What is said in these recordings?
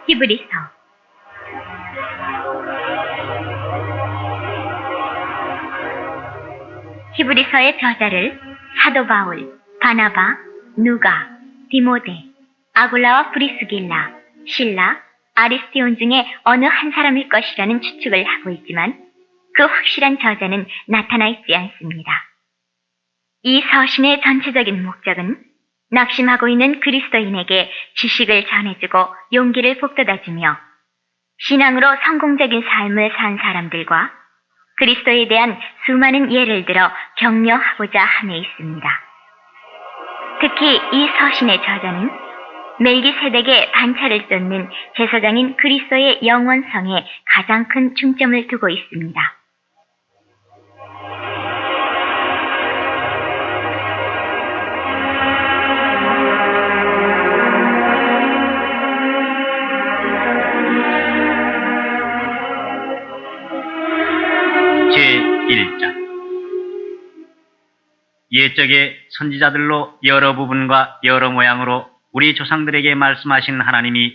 히브리서 히브리서의 저자를 사도 바울, 바나바, 누가, 디모데, 아굴라와 브리스길라, 실라, 아리스티온 중에 어느 한 사람일 것이라는 추측을 하고 있지만 그 확실한 저자는 나타나 있지 않습니다. 이 서신의 전체적인 목적은 낙심하고 있는 그리스도인에게 지식을 전해주고 용기를 북돋아주며 신앙으로 성공적인 삶을 산 사람들과 그리스도에 대한 수많은 예를 들어 격려하고자 함에 있습니다. 특히 이 서신의 저자는 멜기세덱의 반차를 쫓는 제사장인 그리스도의 영원성에 가장 큰 중점을 두고 있습니다. 제1장 옛적에 선지자들로 여러 부분과 여러 모양으로 우리 조상들에게 말씀하신 하나님이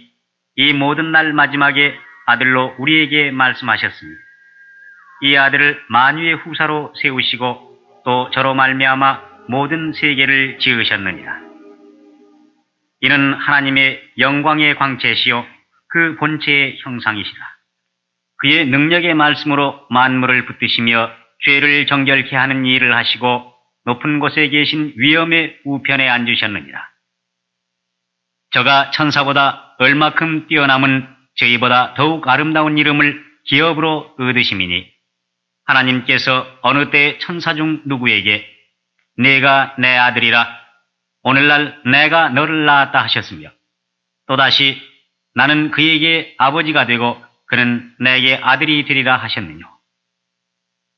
이 모든 날 마지막에 아들로 우리에게 말씀하셨습니다. 이 아들을 만유의 후사로 세우시고 또 저로 말미암아 모든 세계를 지으셨느니라. 이는 하나님의 영광의 광채시요 그 본체의 형상이시라. 그의 능력의 말씀으로 만물을 붙드시며 죄를 정결케 하는 일을 하시고 높은 곳에 계신 위엄의 우편에 앉으셨느니라. 저가 천사보다 얼마큼 뛰어남은 저희보다 더욱 아름다운 이름을 기업으로 얻으심이니 하나님께서 어느 때 천사 중 누구에게 네가 내 아들이라 오늘날 내가 너를 낳았다 하셨으며 또다시 나는 그에게 아버지가 되고 그는 내게 아들이 되리라 하셨느뇨.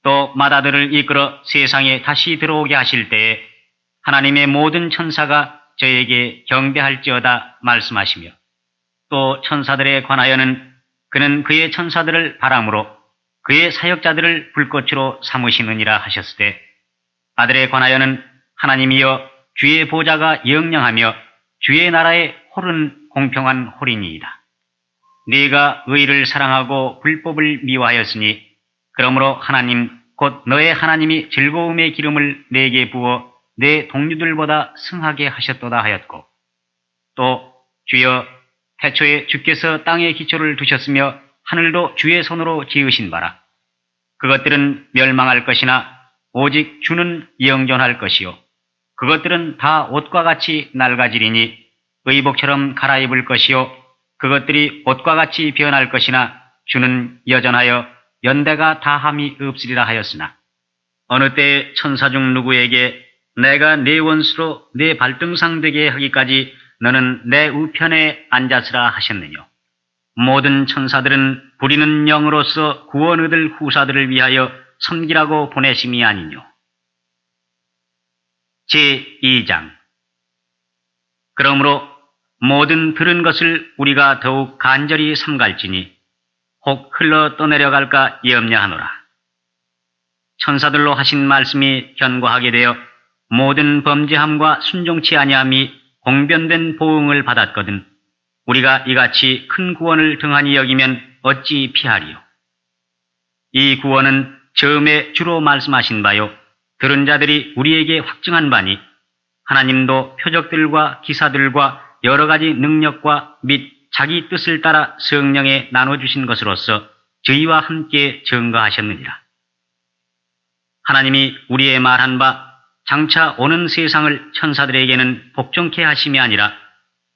또 맏아들을 이끌어 세상에 다시 들어오게 하실 때에 하나님의 모든 천사가 저에게 경배할지어다 말씀하시며 또 천사들에 관하여는 그는 그의 천사들을 바람으로 그의 사역자들을 불꽃으로 삼으시느니라 하셨으되 아들에 관하여는 하나님이여 주의 보좌가 영영하며 주의 나라의 홀은 공평한 홀이니이다. 네가 의를 사랑하고 불법을 미워하였으니 그러므로 하나님 곧 너의 하나님이 즐거움의 기름을 내게 부어 내 동료들보다 승하게 하셨도다 하였고 또 주여 태초에 주께서 땅에 기초를 두셨으며 하늘도 주의 손으로 지으신 바라. 그것들은 멸망할 것이나 오직 주는 영존할 것이요 그것들은 다 옷과 같이 낡아지리니 의복처럼 갈아입을 것이요 그것들이 옷과 같이 변할 것이나 주는 여전하여 연대가 다함이 없으리라 하였으나 어느 때에 천사 중 누구에게 내가 네 원수로 네 발등상 되게 하기까지 너는 내 우편에 앉았으라 하셨느뇨. 모든 천사들은 부리는 영으로서 구원 얻을 후사들을 위하여 섬기라고 보내심이 아니뇨. 제2장 그러므로 모든 들은 것을 우리가 더욱 간절히 삼갈지니 혹 흘러 떠내려갈까 염려하노라. 천사들로 하신 말씀이 견고하게 되어 모든 범죄함과 순종치 아니함이 공변된 보응을 받았거든 우리가 이같이 큰 구원을 등한히 여기면 어찌 피하리요. 이 구원은 처음에 주로 말씀하신 바요 들은 자들이 우리에게 확증한 바니 하나님도 표적들과 기사들과 여러 가지 능력과 및 자기 뜻을 따라 성령에 나눠주신 것으로서 저희와 함께 증거하셨느니라. 하나님이 우리의 말한 바 장차 오는 세상을 천사들에게는 복종케 하심이 아니라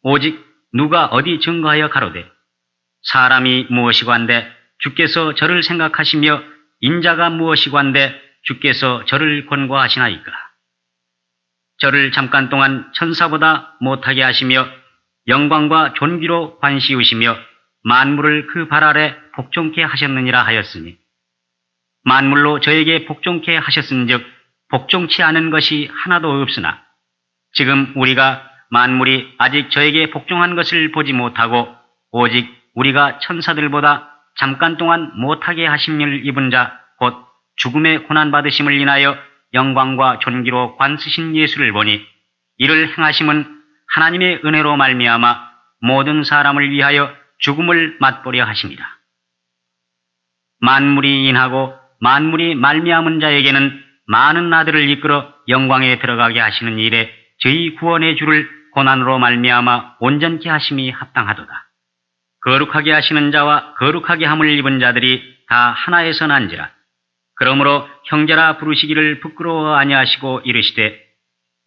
오직 누가 어디 증거하여 가로되 사람이 무엇이관데 주께서 저를 생각하시며 인자가 무엇이관데 주께서 저를 권고하시나이까. 저를 잠깐 동안 천사보다 못하게 하시며 영광과 존귀로 관시우시며 만물을 그 발 아래 복종케 하셨느니라 하였으니 만물로 저에게 복종케 하셨은즉 복종치 않은 것이 하나도 없으나 지금 우리가 만물이 아직 저에게 복종한 것을 보지 못하고 오직 우리가 천사들보다 잠깐 동안 못하게 하심을 입은 자 곧 죽음의 고난받으심을 인하여 영광과 존귀로 관쓰신 예수를 보니 이를 행하심은 하나님의 은혜로 말미암아 모든 사람을 위하여 죽음을 맛보려 하십니다. 만물이 인하고 만물이 말미암은 자에게는 많은 아들을 이끌어 영광에 들어가게 하시는 일에 저희 구원의 주를 고난으로 말미암아 온전케 하심이 합당하도다. 거룩하게 하시는 자와 거룩하게 함을 입은 자들이 다 하나에서 난지라. 그러므로 형제라 부르시기를 부끄러워 아니하시고 이르시되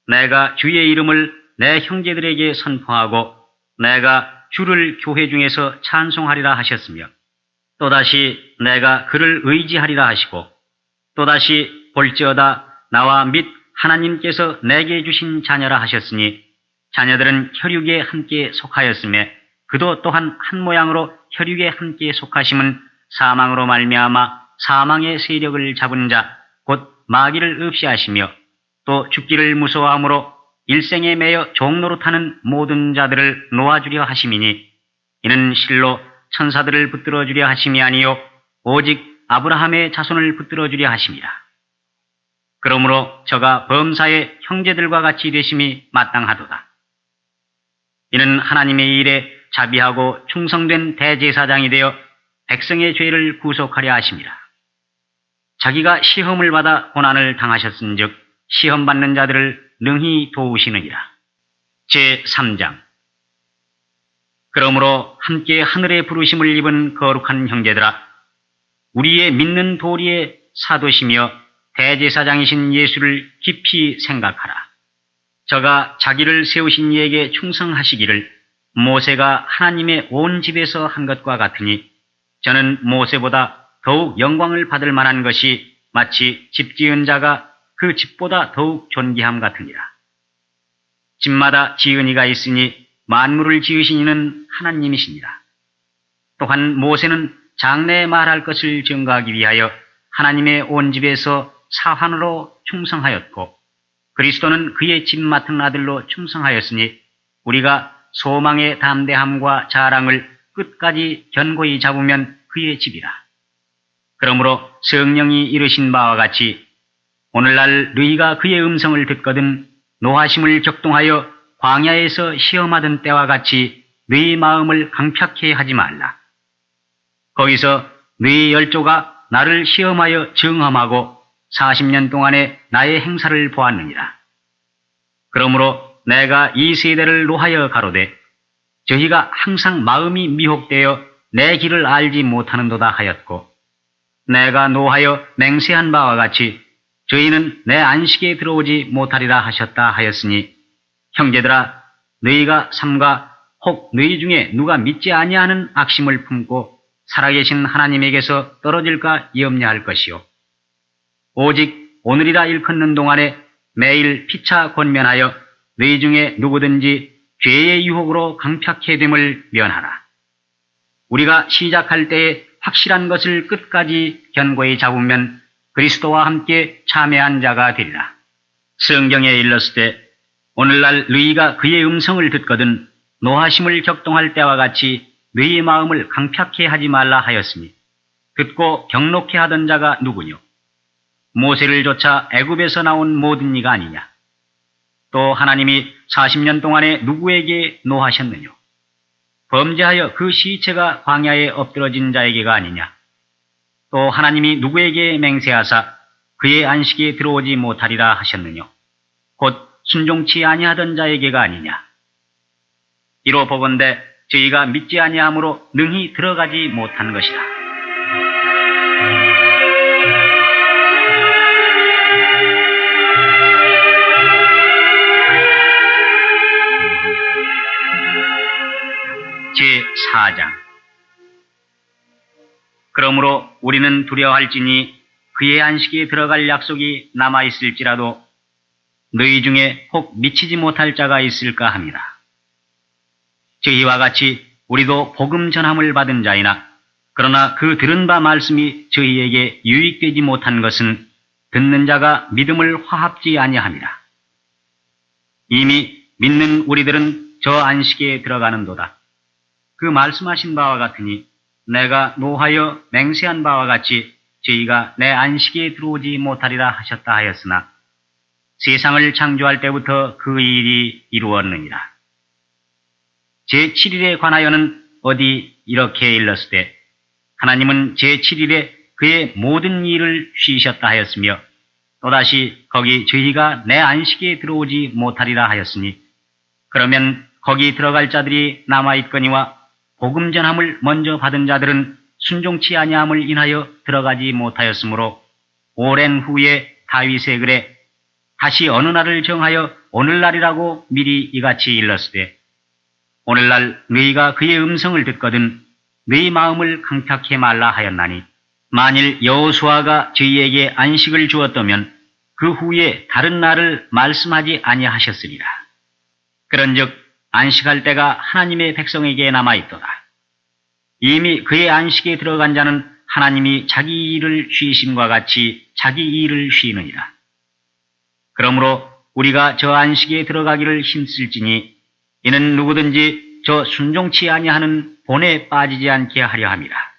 내가 주의 이름을 내 형제들에게 선포하고 내가 주를 교회 중에서 찬송하리라 하셨으며 또다시 내가 그를 의지하리라 하시고 또다시 볼지어다 나와 및 하나님께서 내게 주신 자녀라 하셨으니 자녀들은 혈육에 함께 속하였으며 그도 또한 한 모양으로 혈육에 함께 속하심은 사망으로 말미암아 사망의 세력을 잡은 자 곧 마귀를 없이 하시며 또 죽기를 무서워하므로 일생에 매여 종노릇하는 모든 자들을 놓아주려 하심이니 이는 실로 천사들을 붙들어 주려 하심이 아니요 오직 아브라함의 자손을 붙들어 주려 하심이라. 그러므로 저가 범사의 형제들과 같이 되심이 마땅하도다. 이는 하나님의 일에 자비하고 충성된 대제사장이 되어 백성의 죄를 구속하려 하심이라. 자기가 시험을 받아 고난을 당하셨은즉 시험받는 자들을 능히 도우시느니라. 제3장 그러므로 함께 하늘의 부르심을 입은 거룩한 형제들아 우리의 믿는 도리의 사도시며 대제사장이신 예수를 깊이 생각하라. 저가 자기를 세우신 이에게 충성하시기를 모세가 하나님의 온 집에서 한 것과 같으니 저는 모세보다 더욱 영광을 받을 만한 것이 마치 집 지은 자가 그 집보다 더욱 존귀함 같으니라. 집마다 지은 이가 있으니 만물을 지으신 이는 하나님이시니라. 또한 모세는 장래에 말할 것을 증거하기 위하여 하나님의 온 집에서 사환으로 충성하였고 그리스도는 그의 집 맡은 아들로 충성하였으니 우리가 소망의 담대함과 자랑을 끝까지 견고히 잡으면 그의 집이라. 그러므로 성령이 이르신 바와 같이 오늘날 너희가 그의 음성을 듣거든 노하심을 격동하여 광야에서 시험하던 때와 같이 너희 마음을 강팍해 하지 말라. 거기서 너희 열조가 나를 시험하여 증험하고 40년 동안에 나의 행사를 보았느니라. 그러므로 내가 이 세대를 노하여 가로되 저희가 항상 마음이 미혹되어 내 길을 알지 못하는도다 하였고 내가 노하여 맹세한 바와 같이 저희는 내 안식에 들어오지 못하리라 하셨다 하였으니 형제들아 너희가 삼가 혹 너희 중에 누가 믿지 아니하는 악심을 품고 살아계신 하나님에게서 떨어질까 염려할 것이요 오직 오늘이라 일컫는 동안에 매일 피차 권면하여 너희 중에 누구든지 죄의 유혹으로 강팍해 됨을 면하라. 우리가 시작할 때에 확실한 것을 끝까지 견고히 잡으면 그리스도와 함께 참여한 자가 되리라. 성경에 일렀을 때 오늘날 너희가 그의 음성을 듣거든 노하심을 격동할 때와 같이 너희 마음을 강팍해 하지 말라 하였으니 듣고 경록해 하던 자가 누구뇨? 모세를 쫓아 애굽에서 나온 모든 이가 아니냐? 또 하나님이 40년 동안에 누구에게 노하셨느뇨? 범죄하여 그 시체가 광야에 엎드러진 자에게가 아니냐? 또 하나님이 누구에게 맹세하사 그의 안식에 들어오지 못하리라 하셨느뇨? 곧 순종치 아니하던 자에게가 아니냐? 이로 보건대 저희가 믿지 아니함으로 능히 들어가지 못한 것이라. 제4장 그러므로 우리는 두려워할지니 그의 안식에 들어갈 약속이 남아있을지라도 너희 중에 혹 미치지 못할 자가 있을까 합니다. 저희와 같이 우리도 복음 전함을 받은 자이나 그러나 그 들은 바 말씀이 저희에게 유익되지 못한 것은 듣는 자가 믿음을 화합지 아니함이라. 이미 믿는 우리들은 저 안식에 들어가는도다. 그 말씀하신 바와 같으니 내가 노하여 맹세한 바와 같이 저희가 내 안식에 들어오지 못하리라 하셨다 하였으나 세상을 창조할 때부터 그 일이 이루었느니라. 제7일에 관하여는 어디 이렇게 일렀으되 하나님은 제7일에 그의 모든 일을 쉬셨다 하였으며 또다시 거기 저희가 내 안식에 들어오지 못하리라 하였으니 그러면 거기 들어갈 자들이 남아있거니와 복음 전함을 먼저 받은 자들은 순종치 아니함을 인하여 들어가지 못하였으므로 오랜 후에 다윗의 글에 다시 어느 날을 정하여 오늘날이라고 미리 이같이 일렀으되 오늘날 너희가 그의 음성을 듣거든 너희 마음을 강탁해 말라 하였나니 만일 여호수아가 저희에게 안식을 주었다면 그 후에 다른 날을 말씀하지 아니하셨으리라. 그런즉 안식할 때가 하나님의 백성에게 남아있도다. 이미 그의 안식에 들어간 자는 하나님이 자기 일을 쉬심과 같이 자기 일을 쉬느니라. 그러므로 우리가 저 안식에 들어가기를 힘쓸지니 이는 누구든지 저 순종치 아니하는 본에 빠지지 않게 하려 함이라.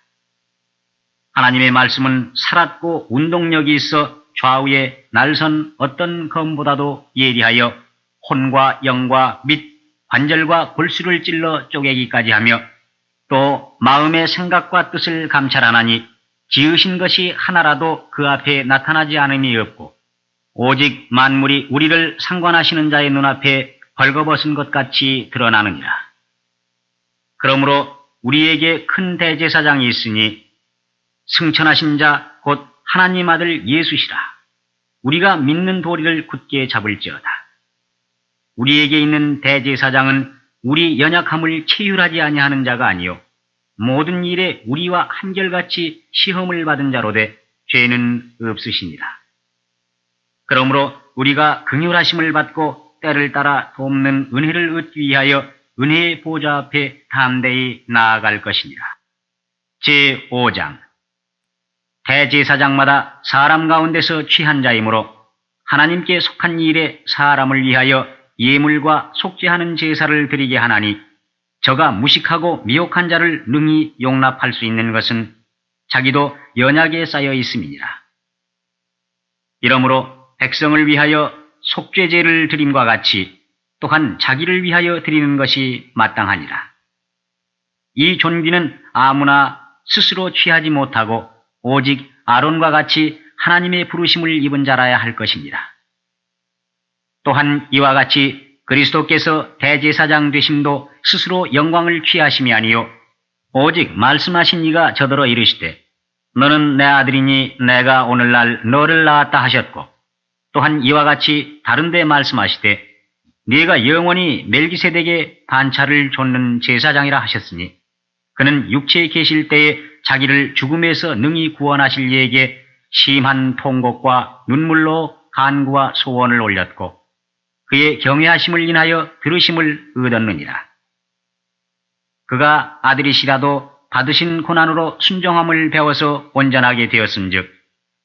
하나님의 말씀은 살았고 운동력이 있어 좌우에 날선 어떤 검보다도 예리하여 혼과 영과 및 관절과 골수를 찔러 쪼개기까지 하며 또 마음의 생각과 뜻을 감찰하나니 지으신 것이 하나라도 그 앞에 나타나지 않음이 없고 오직 만물이 우리를 상관하시는 자의 눈앞에 벌거벗은 것 같이 드러나느니라. 그러므로 우리에게 큰 대제사장이 있으니 승천하신 자 곧 하나님 아들 예수시라. 우리가 믿는 도리를 굳게 잡을지어다. 우리에게 있는 대제사장은 우리 연약함을 체휼하지 아니하는 자가 아니요 모든 일에 우리와 한결같이 시험을 받은 자로되 죄는 없으시니라. 그러므로 우리가 긍휼하심을 받고 때를 따라 돕는 은혜를 얻기 위하여 은혜의 보좌 앞에 담대히 나아갈 것이니라. 제5장 대제사장마다 사람 가운데서 취한 자이므로 하나님께 속한 일에 사람을 위하여 예물과 속죄하는 제사를 드리게 하나니 저가 무식하고 미혹한 자를 능히 용납할 수 있는 것은 자기도 연약에 쌓여 있음이니라. 이러므로 백성을 위하여 속죄제를 드림과 같이 또한 자기를 위하여 드리는 것이 마땅하니라. 이 존귀는 아무나 스스로 취하지 못하고 오직 아론과 같이 하나님의 부르심을 입은 자라야 할 것입니다. 또한 이와 같이 그리스도께서 대제사장 되심도 스스로 영광을 취하심이 아니요 오직 말씀하신 이가 저더러 이르시되 너는 내 아들이니 내가 오늘날 너를 낳았다 하셨고 또한 이와 같이 다른 데 말씀하시되 네가 영원히 멜기세덱의 반차를 좇는 제사장이라 하셨으니 그는 육체에 계실 때에 자기를 죽음에서 능히 구원하실 이에게 심한 통곡과 눈물로 간구와 소원을 올렸고 그의 경외하심을 인하여 들으심을 얻었느니라. 그가 아들이시라도 받으신 고난으로 순종함을 배워서 온전하게 되었음즉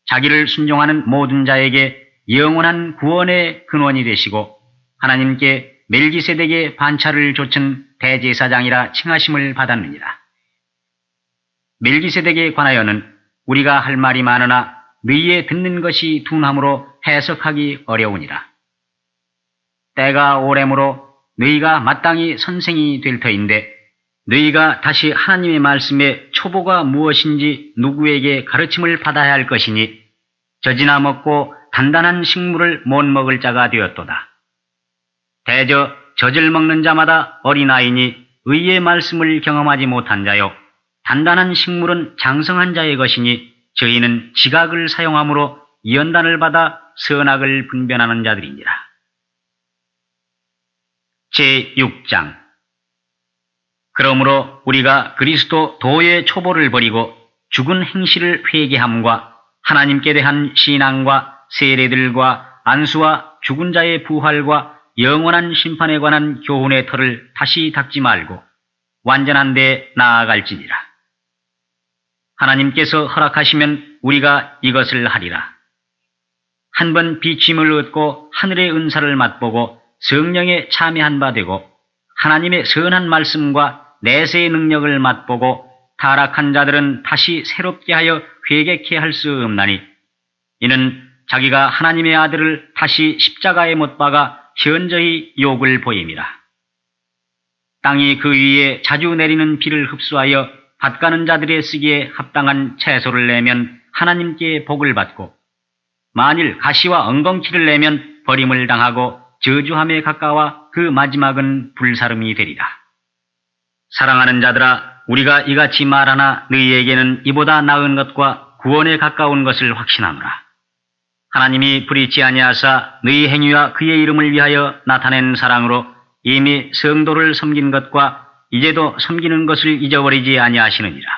자기를 순종하는 모든 자에게 영원한 구원의 근원이 되시고 하나님께 멜기세덱의 반차를 좇은 대제사장이라 칭하심을 받았느니라. 멜기세덱에 관하여는 우리가 할 말이 많으나 너희의 듣는 것이 둔함으로 해석하기 어려우니라. 때가 오래므로 너희가 마땅히 선생이 될 터인데 너희가 다시 하나님의 말씀에 초보가 무엇인지 누구에게 가르침을 받아야 할 것이니 젖이나 먹고 단단한 식물을 못 먹을 자가 되었도다. 대저 젖을 먹는 자마다 어린아이니 의의 말씀을 경험하지 못한 자요 단단한 식물은 장성한 자의 것이니 저희는 지각을 사용함으로 연단을 받아 선악을 분별하는 자들이니라. 제6장 그러므로 우리가 그리스도 도의 초보를 버리고 죽은 행실을 회개함과 하나님께 대한 신앙과 세례들과 안수와 죽은 자의 부활과 영원한 심판에 관한 교훈의 털을 다시 닦지 말고 완전한 데 나아갈지니라. 하나님께서 허락하시면 우리가 이것을 하리라. 한 번 비침을 얻고 하늘의 은사를 맛보고 성령에 참여한 바 되고 하나님의 선한 말씀과 내세의 능력을 맛보고 타락한 자들은 다시 새롭게 하여 회개케 할 수 없나니 이는 자기가 하나님의 아들을 다시 십자가에 못 박아 현저히 욕을 보임이라. 땅이 그 위에 자주 내리는 비를 흡수하여 밭가는 자들의 쓰기에 합당한 채소를 내면 하나님께 복을 받고, 만일 가시와 엉겅퀴를 내면 버림을 당하고 저주함에 가까워 그 마지막은 불사름이 되리라. 사랑하는 자들아, 우리가 이같이 말하나 너희에게는 이보다 나은 것과 구원에 가까운 것을 확신하노라. 하나님이 불의치 아니하사 너희 행위와 그의 이름을 위하여 나타낸 사랑으로 이미 성도를 섬긴 것과 이제도 섬기는 것을 잊어버리지 아니하시느니라.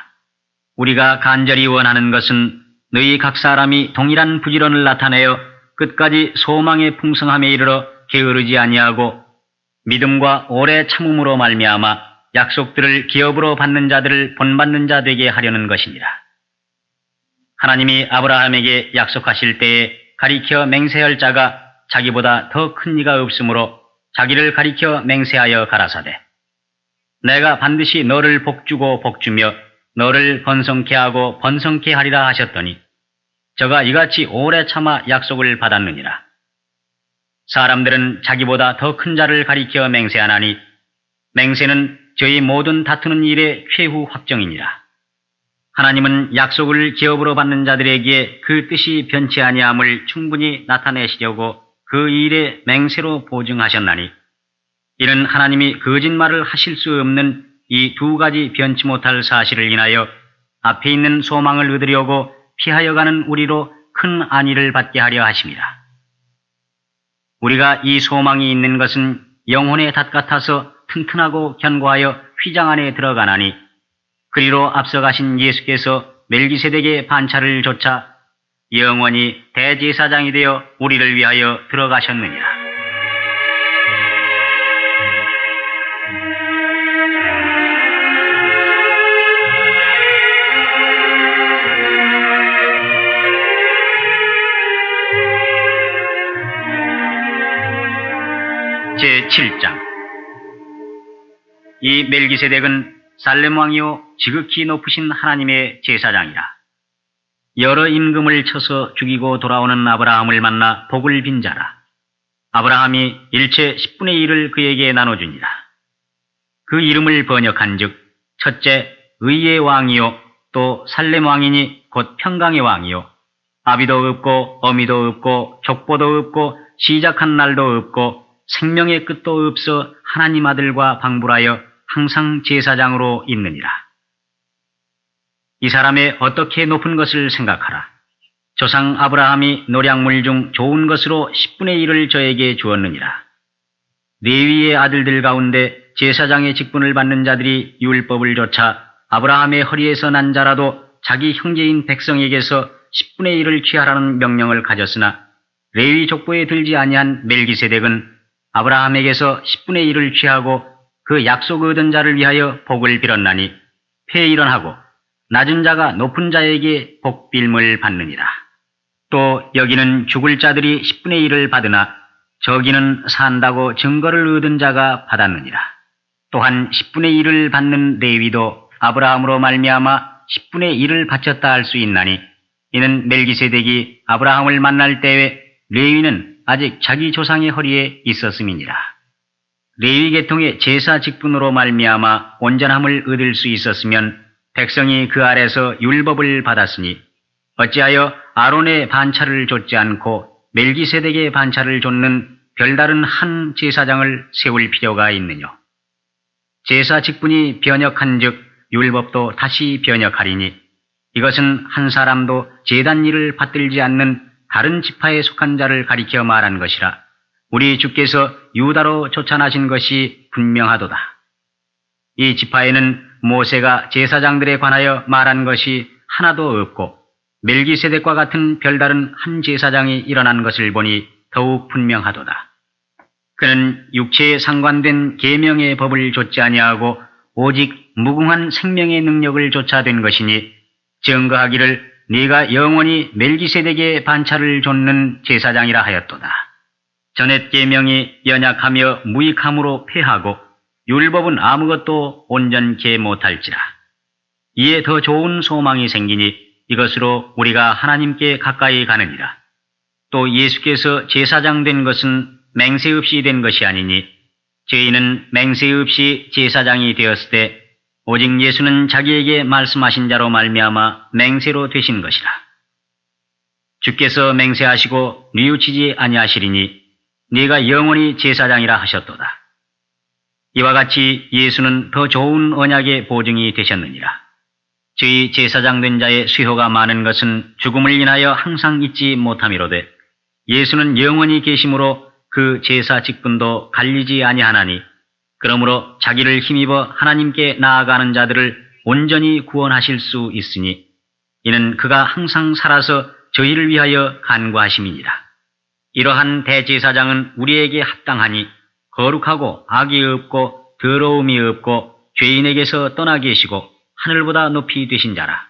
우리가 간절히 원하는 것은 너희 각 사람이 동일한 부지런을 나타내어 끝까지 소망의 풍성함에 이르러 게으르지 아니하고 믿음과 오래 참음으로 말미암아 약속들을 기업으로 받는 자들을 본받는 자 되게 하려는 것이니라. 하나님이 아브라함에게 약속하실 때에 가리켜 맹세할 자가 자기보다 더 큰 이가 없으므로 자기를 가리켜 맹세하여 가라사대, 내가 반드시 너를 복주고 복주며 너를 번성케 하고 번성케 하리라 하셨더니 저가 이같이 오래 참아 약속을 받았느니라. 사람들은 자기보다 더 큰 자를 가리켜 맹세하나니 맹세는 저희 모든 다투는 일의 최후 확정이니라. 하나님은 약속을 기업으로 받는 자들에게 그 뜻이 변치 아니함을 충분히 나타내시려고 그 일에 맹세로 보증하셨나니, 이는 하나님이 거짓말을 하실 수 없는 이 두 가지 변치 못할 사실을 인하여 앞에 있는 소망을 얻으려고 피하여 가는 우리로 큰 안위를 받게 하려 하심이라. 우리가 이 소망이 있는 것은 영혼의 닷 같아서 튼튼하고 견고하여 휘장 안에 들어가나니, 그리로 앞서가신 예수께서 멜기세덱의 반차를 조차 영원히 대제사장이 되어 우리를 위하여 들어가셨느니라. 제7장. 이 멜기세덱은 살렘 왕이요 지극히 높으신 하나님의 제사장이라. 여러 임금을 쳐서 죽이고 돌아오는 아브라함을 만나 복을 빈 자라. 아브라함이 일체 10분의 1을 그에게 나눠주니라. 그 이름을 번역한즉 첫째 의의 왕이요 또 살렘 왕이니 곧 평강의 왕이요, 아비도 없고 어미도 없고 족보도 없고 시작한 날도 없고 생명의 끝도 없어 하나님 아들과 방불하여 항상 제사장으로 있느니라. 이 사람의 어떻게 높은 것을 생각하라. 조상 아브라함이 노량물 중 좋은 것으로 10분의 1을 저에게 주었느니라. 레위의 아들들 가운데 제사장의 직분을 받는 자들이 율법을 조차 아브라함의 허리에서 난 자라도 자기 형제인 백성에게서 10분의 1을 취하라는 명령을 가졌으나, 레위 족보에 들지 아니한 멜기세덱은 아브라함에게서 10분의 1을 취하고 그 약속 얻은 자를 위하여 복을 빌었나니 폐일언하고 낮은 자가 높은 자에게 복빌물 받느니라. 또 여기는 죽을 자들이 10분의 1을 받으나 저기는 산다고 증거를 얻은 자가 받았느니라. 또한 10분의 1을 받는 레위도 아브라함으로 말미암아 10분의 1을 바쳤다 할 수 있나니, 이는 멜기세덱이 아브라함을 만날 때에 레위는 아직 자기 조상의 허리에 있었음이니라. 레위 계통의 제사 직분으로 말미암아 온전함을 얻을 수 있었으면 백성이 그 아래서 율법을 받았으니 어찌하여 아론의 반차를 좇지 않고 멜기세덱의 반차를 좇는 별다른 한 제사장을 세울 필요가 있느뇨. 제사 직분이 변역한즉 율법도 다시 변역하리니, 이것은 한 사람도 제단 일을 받들지 않는 다른 지파에 속한 자를 가리켜 말한 것이라. 우리 주께서 유다로 쫓아나신 것이 분명하도다. 이 지파에는 모세가 제사장들에 관하여 말한 것이 하나도 없고 멜기세덱과 같은 별다른 한 제사장이 일어난 것을 보니 더욱 분명하도다. 그는 육체에 상관된 계명의 법을 좇지 아니하고 오직 무궁한 생명의 능력을 좇아된 것이니, 증거하기를 네가 영원히 멜기세덱의 반차를 좇는 제사장이라 하였도다. 전옛 계명이 연약하며 무익함으로 패하고 율법은 아무것도 온전케 못할지라. 이에 더 좋은 소망이 생기니 이것으로 우리가 하나님께 가까이 가느니라. 또 예수께서 제사장 된 것은 맹세 없이 된 것이 아니니 저희는 맹세 없이 제사장이 되었을 때 오직 예수는 자기에게 말씀하신 자로 말미암아 맹세로 되신 것이라. 주께서 맹세하시고 뉘우치지 아니하시리니 네가 영원히 제사장이라 하셨도다. 이와 같이 예수는 더 좋은 언약의 보증이 되셨느니라. 저희 제사장 된 자의 수효가 많은 것은 죽음을 인하여 항상 잊지 못함이로되 예수는 영원히 계심으로 그 제사 직분도 갈리지 아니하나니 그러므로 자기를 힘입어 하나님께 나아가는 자들을 온전히 구원하실 수 있으니 이는 그가 항상 살아서 저희를 위하여 간구하심이니라. 이러한 대제사장은 우리에게 합당하니 거룩하고 악이 없고 더러움이 없고 죄인에게서 떠나 계시고 하늘보다 높이 되신 자라.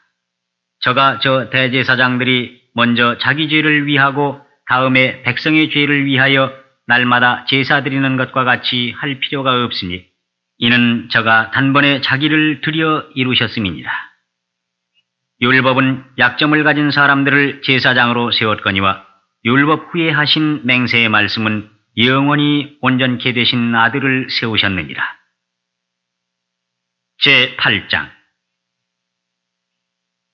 저가 저 대제사장들이 먼저 자기 죄를 위하고 다음에 백성의 죄를 위하여 날마다 제사 드리는 것과 같이 할 필요가 없으니 이는 저가 단번에 자기를 드려 이루셨음이니라. 율법은 약점을 가진 사람들을 제사장으로 세웠거니와 율법 후에 하신 맹세의 말씀은 영원히 온전케 되신 아들을 세우셨느니라. 제8장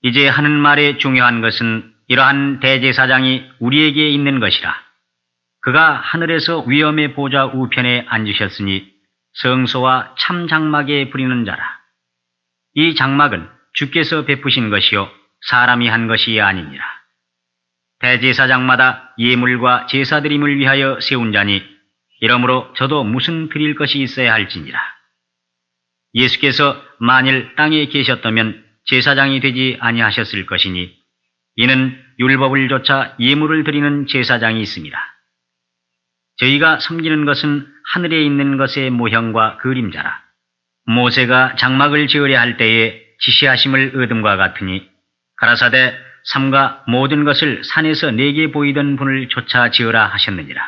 이제 하는 말의 중요한 것은 이러한 대제사장이 우리에게 있는 것이라. 그가 하늘에서 위엄의 보좌 우편에 앉으셨으니 성소와 참 장막에 부리는 자라. 이 장막은 주께서 베푸신 것이요 사람이 한 것이 아니니라. 대제사장마다 예물과 제사드림을 위하여 세운 자니 이러므로 저도 무슨 드릴 것이 있어야 할지니라. 예수께서 만일 땅에 계셨다면 제사장이 되지 아니하셨을 것이니 이는 율법을 좇아 예물을 드리는 제사장이 있습니다. 저희가 섬기는 것은 하늘에 있는 것의 모형과 그림자라. 모세가 장막을 지으려 할 때에 지시하심을 얻음과 같으니 가라사대 삼가 모든 것을 산에서 내게 보이던 분을 쫓아 지으라 하셨느니라.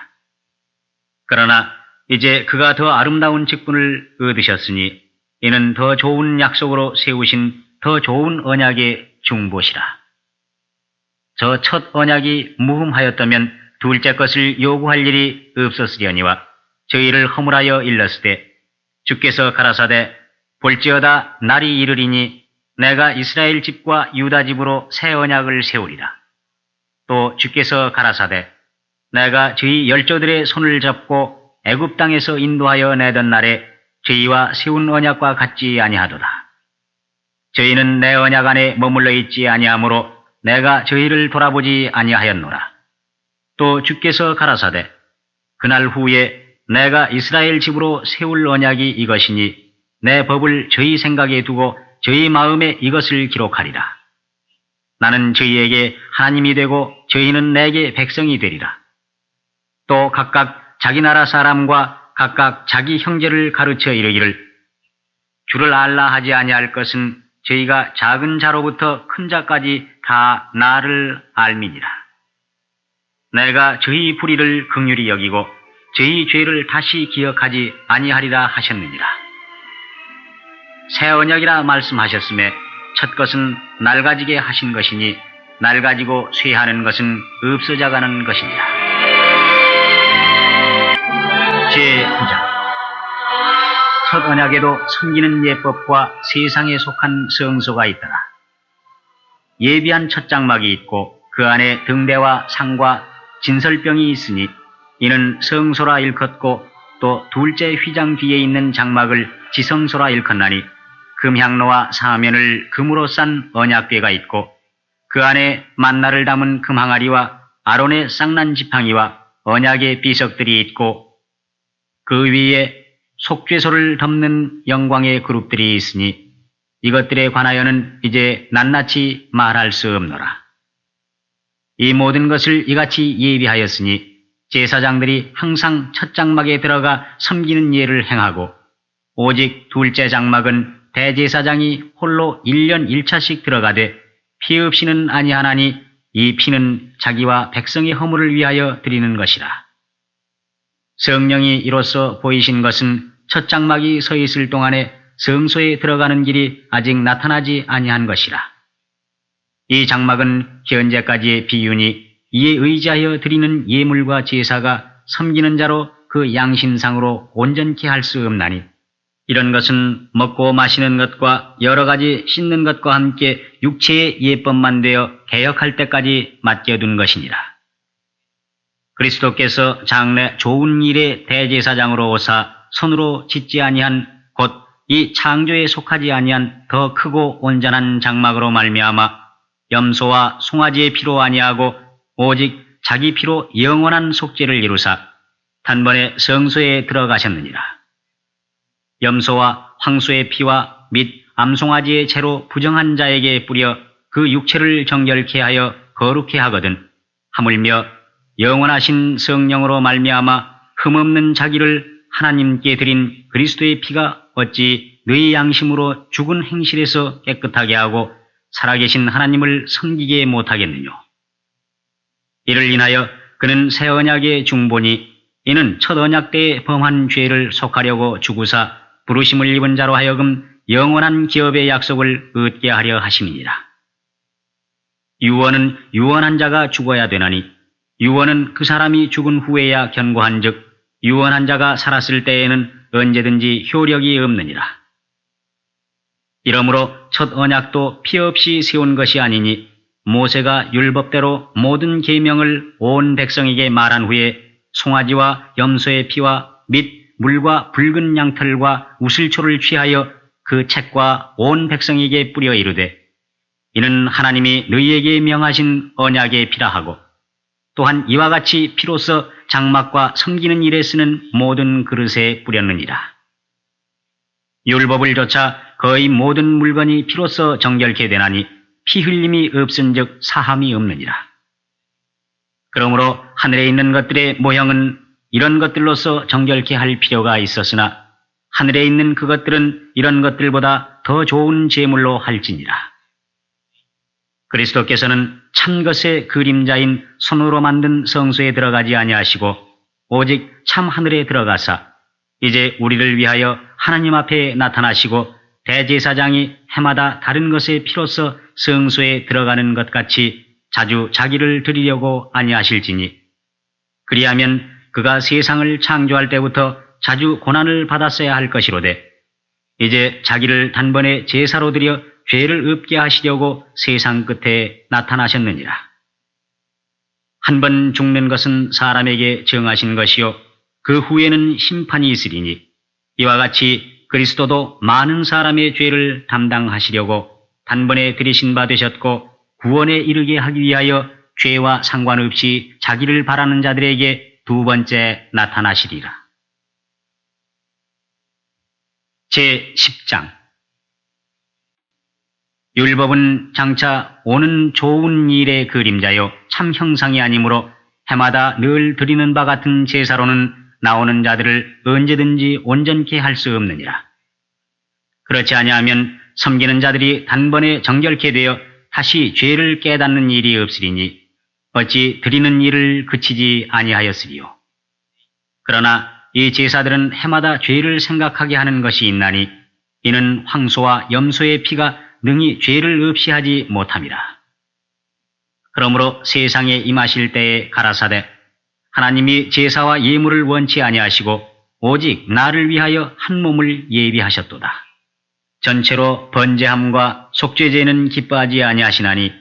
그러나 이제 그가 더 아름다운 직분을 얻으셨으니 이는 더 좋은 약속으로 세우신 더 좋은 언약의 중보시라. 저 첫 언약이 무흠하였다면 둘째 것을 요구할 일이 없었으려니와 저희를 허물하여 일렀으되 주께서 가라사대 볼지어다 날이 이르리니 내가 이스라엘 집과 유다 집으로 새 언약을 세우리라. 또 주께서 가라사대 내가 저희 열조들의 손을 잡고 애굽 땅에서 인도하여 내던 날에 저희와 세운 언약과 같지 아니하도다. 저희는 내 언약 안에 머물러 있지 아니하므로 내가 저희를 돌아보지 아니하였노라. 또 주께서 가라사대 그날 후에 내가 이스라엘 집으로 세울 언약이 이것이니 내 법을 저희 생각에 두고 저희 마음에 이것을 기록하리라. 나는 저희에게 하나님이 되고 저희는 내게 백성이 되리라. 또 각각 자기 나라 사람과 각각 자기 형제를 가르쳐 이르기를 주를 알라 하지 아니할 것은 저희가 작은 자로부터 큰 자까지 다 나를 알미니라. 내가 저희 불의를 긍휼히 여기고 저희 죄를 다시 기억하지 아니하리라 하셨느니라. 새 언약이라 말씀하셨음에 첫 것은 낡아지게 하신 것이니 낡아지고 쇠하는 것은 없어져가는 것이니라. 제9장 첫 언약에도 섬기는 예법과 세상에 속한 성소가 있더라. 예비한 첫 장막이 있고 그 안에 등대와 상과 진설병이 있으니 이는 성소라 일컫고 또 둘째 휘장 뒤에 있는 장막을 지성소라 일컫나니 금향로와 사면을 금으로 싼 언약궤가 있고 그 안에 만나를 담은 금항아리와 아론의 쌍난 지팡이와 언약의 비석들이 있고 그 위에 속죄소를 덮는 영광의 그룹들이 있으니 이것들에 관하여는 이제 낱낱이 말할 수 없노라. 이 모든 것을 이같이 예비하였으니 제사장들이 항상 첫 장막에 들어가 섬기는 예를 행하고 오직 둘째 장막은 대제사장이 홀로 1년 1차씩 들어가되 피 없이는 아니하나니 이 피는 자기와 백성의 허물을 위하여 드리는 것이라. 성령이 이로써 보이신 것은 첫 장막이 서 있을 동안에 성소에 들어가는 길이 아직 나타나지 아니한 것이라. 이 장막은 현재까지의 비윤이 이에 의지하여 드리는 예물과 제사가 섬기는 자로 그 양심상으로 온전케 할 수 없나니 이런 것은 먹고 마시는 것과 여러 가지 씻는 것과 함께 육체의 예법만 되어 개혁할 때까지 맡겨둔 것이니라. 그리스도께서 장래 좋은 일의 대제사장으로 오사 손으로 짓지 아니한 곧 이 창조에 속하지 아니한 더 크고 온전한 장막으로 말미암아 염소와 송아지의 피로 아니하고 오직 자기 피로 영원한 속죄를 이루사 단번에 성소에 들어가셨느니라. 염소와 황소의 피와 및 암송아지의 채로 부정한 자에게 뿌려 그 육체를 정결케 하여 거룩케 하거든 하물며 영원하신 성령으로 말미암아 흠없는 자기를 하나님께 드린 그리스도의 피가 어찌 너희 양심으로 죽은 행실에서 깨끗하게 하고 살아계신 하나님을 섬기게 못하겠느뇨. 이를 인하여 그는 새 언약의 중보니 이는 첫 언약 때에 범한 죄를 속하려고 죽으사 부르심을 입은 자로 하여금 영원한 기업의 약속을 얻게 하려 하심이니라. 유언은 유언한 자가 죽어야 되나니 유언은 그 사람이 죽은 후에야 견고한즉 유언한 자가 살았을 때에는 언제든지 효력이 없느니라. 이러므로 첫 언약도 피 없이 세운 것이 아니니 모세가 율법대로 모든 계명을 온 백성에게 말한 후에 송아지와 염소의 피와 및 물과 붉은 양털과 우슬초를 취하여 그 책과 온 백성에게 뿌려 이르되 이는 하나님이 너희에게 명하신 언약의 피라 하고 또한 이와 같이 피로써 장막과 섬기는 일에 쓰는 모든 그릇에 뿌렸느니라. 율법을 조차 거의 모든 물건이 피로써 정결케 되나니 피 흘림이 없은즉 사함이 없느니라. 그러므로 하늘에 있는 것들의 모형은 이런 것들로서 정결케 할 필요가 있었으나 하늘에 있는 그것들은 이런 것들보다 더 좋은 제물로 할지니라. 그리스도께서는 참 것의 그림자인 손으로 만든 성소에 들어가지 아니하시고 오직 참 하늘에 들어가사 이제 우리를 위하여 하나님 앞에 나타나시고 대제사장이 해마다 다른 것의 피로써 성소에 들어가는 것 같이 자주 자기를 드리려고 아니하실지니 그리하면 그가 세상을 창조할 때부터 자주 고난을 받았어야 할 것이로되 이제 자기를 단번에 제사로 드려 죄를 없게 하시려고 세상 끝에 나타나셨느니라. 한 번 죽는 것은 사람에게 정하신 것이요 그 후에는 심판이 있으리니 이와 같이 그리스도도 많은 사람의 죄를 담당하시려고 단번에 들이신 바 되셨고 구원에 이르게 하기 위하여 죄와 상관없이 자기를 바라는 자들에게 두 번째 나타나시리라. 제10장 율법은 장차 오는 좋은 일의 그림자요 참 형상이 아니므로 해마다 늘 드리는 바 같은 제사로는 나오는 자들을 언제든지 온전케 할 수 없느니라. 그렇지 아니하면 섬기는 자들이 단번에 정결케 되어 다시 죄를 깨닫는 일이 없으리니 어찌 드리는 일을 그치지 아니하였으리요. 그러나 이 제사들은 해마다 죄를 생각하게 하는 것이 있나니 이는 황소와 염소의 피가 능히 죄를 없이 하지 못함이라. 그러므로 세상에 임하실 때에 가라사대 하나님이 제사와 예물을 원치 아니하시고 오직 나를 위하여 한 몸을 예비하셨도다. 전체로 번제함과 속죄제는 기뻐하지 아니하시나니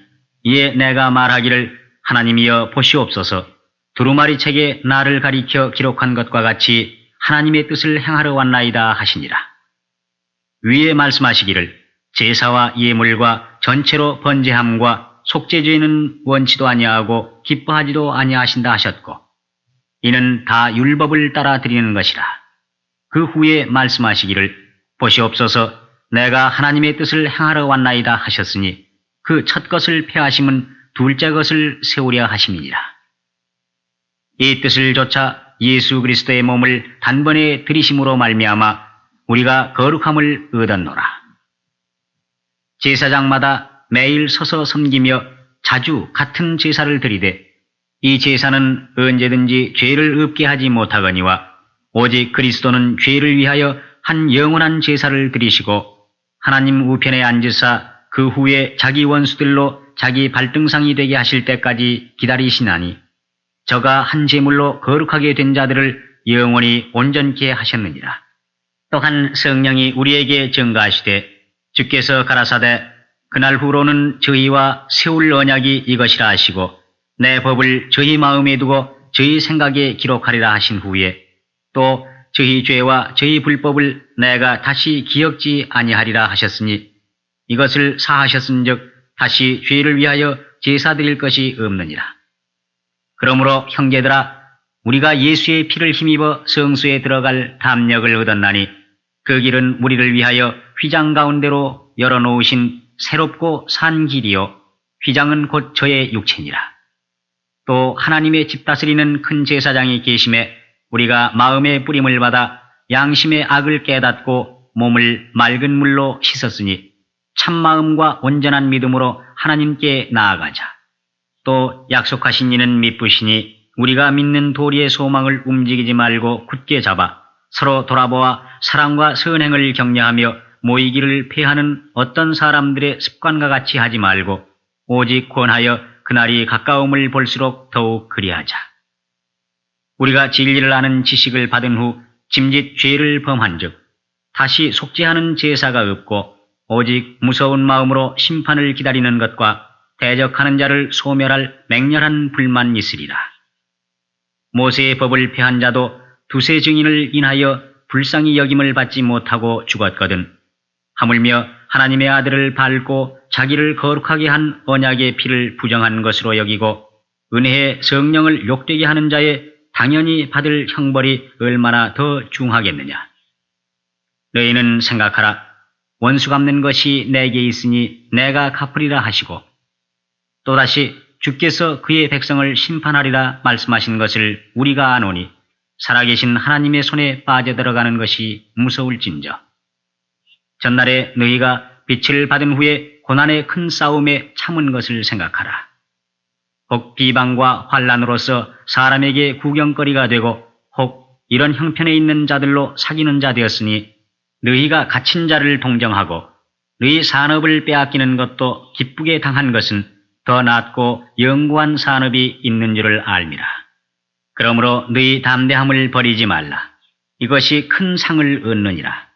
이에 내가 말하기를 하나님이여 보시옵소서 두루마리 책에 나를 가리켜 기록한 것과 같이 하나님의 뜻을 행하러 왔나이다 하시니라. 위에 말씀하시기를 제사와 예물과 전체로 번제함과 속죄죄는 원치도 아니하고 기뻐하지도 아니하신다 하셨고 이는 다 율법을 따라 드리는 것이라. 그 후에 말씀하시기를 보시옵소서 내가 하나님의 뜻을 행하러 왔나이다 하셨으니 그 첫 것을 폐하심은 둘째 것을 세우려 하심이니라. 이 뜻을 조차 예수 그리스도의 몸을 단번에 들이심으로 말미암아 우리가 거룩함을 얻었노라. 제사장마다 매일 서서 섬기며 자주 같은 제사를 드리되 이 제사는 언제든지 죄를 없게 하지 못하거니와 오직 그리스도는 죄를 위하여 한 영원한 제사를 드리시고 하나님 우편에 앉으사 그 후에 자기 원수들로 자기 발등상이 되게 하실 때까지 기다리시나니 저가 한 제물로 거룩하게 된 자들을 영원히 온전케 하셨느니라. 또한 성령이 우리에게 증거하시되 주께서 가라사대 그날 후로는 저희와 세울 언약이 이것이라 하시고 내 법을 저희 마음에 두고 저희 생각에 기록하리라 하신 후에 또 저희 죄와 저희 불법을 내가 다시 기억지 아니하리라 하셨으니 이것을 사하셨은즉 다시 죄를 위하여 제사 드릴 것이 없느니라. 그러므로 형제들아 우리가 예수의 피를 힘입어 성소에 들어갈 담력을 얻었나니 그 길은 우리를 위하여 휘장 가운데로 열어놓으신 새롭고 산 길이요 휘장은 곧 저의 육체니라. 또 하나님의 집 다스리는 큰 제사장이 계심에 우리가 마음의 뿌림을 받아 양심의 악을 깨닫고 몸을 맑은 물로 씻었으니 참마음과 온전한 믿음으로 하나님께 나아가자. 또 약속하신 이는 미쁘시니 우리가 믿는 도리의 소망을 움직이지 말고 굳게 잡아 서로 돌아보아 사랑과 선행을 격려하며 모이기를 패하는 어떤 사람들의 습관과 같이 하지 말고 오직 권하여 그날이 가까움을 볼수록 더욱 그리하자. 우리가 진리를 아는 지식을 받은 후 짐짓 죄를 범한즉 다시 속죄하는 제사가 없고 오직 무서운 마음으로 심판을 기다리는 것과 대적하는 자를 소멸할 맹렬한 불만 있으리라. 모세의 법을 폐한 자도 두세 증인을 인하여 불쌍히 여김을 받지 못하고 죽었거든 하물며 하나님의 아들을 밟고 자기를 거룩하게 한 언약의 피를 부정한 것으로 여기고 은혜의 성령을 욕되게 하는 자의 당연히 받을 형벌이 얼마나 더 중하겠느냐. 너희는 생각하라. 원수 갚는 것이 내게 있으니 내가 갚으리라 하시고 또다시 주께서 그의 백성을 심판하리라 말씀하신 것을 우리가 아노니 살아계신 하나님의 손에 빠져들어가는 것이 무서울진저. 전날에 너희가 빛을 받은 후에 고난의 큰 싸움에 참은 것을 생각하라. 혹 비방과 환란으로서 사람에게 구경거리가 되고 혹 이런 형편에 있는 자들로 사귀는 자 되었으니 너희가 갇힌 자를 동정하고 너희 산업을 빼앗기는 것도 기쁘게 당한 것은 더 낫고 영구한 산업이 있는 줄을 알미라. 그러므로 너희 담대함을 버리지 말라. 이것이 큰 상을 얻느니라.